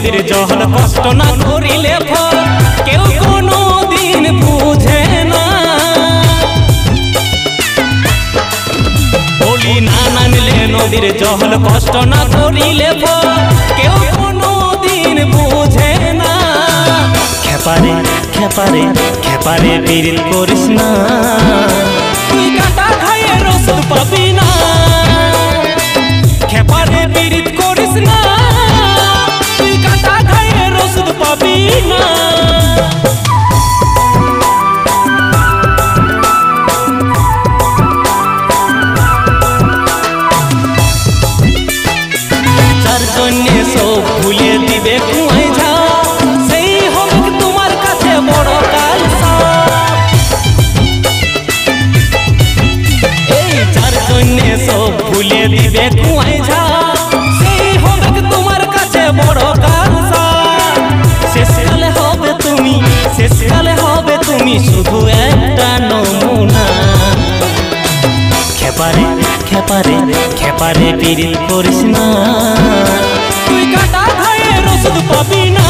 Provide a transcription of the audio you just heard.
নদীর জল কষ্ট না করিলে ফল কেউ কোনো দিন বুঝে না। বলি না নামলে নদীর জল কষ্ট না করিলে ফল কেউ কোনো দিন বুঝে না। খেপারে খেপারে খেপারে পিরিল করিস না, তুই কাটা খাইয়ে রসদ পাবি না। খেপারে পিরিল করিস না, তুই কাটা খাইয়ে রসদ পাবি না। যার জন্যে সব ভুলে দিবে কুয়াই ঝা, সেই হবে তোমার কাছে বড় কালসা। এই যার জন্যে সব ভুলে দিবে কুয়াই ঝা, সেই হবে তোমার কাছে বড় কালসা। শেষকালে হবে তুমি, শেষকালে হবে তুমি শুধু একটা নমুনা। খেপারে খেপারে খেপারে পিরিল করিস না, তুই কাটা খাইয়ে রসদ পাবি না।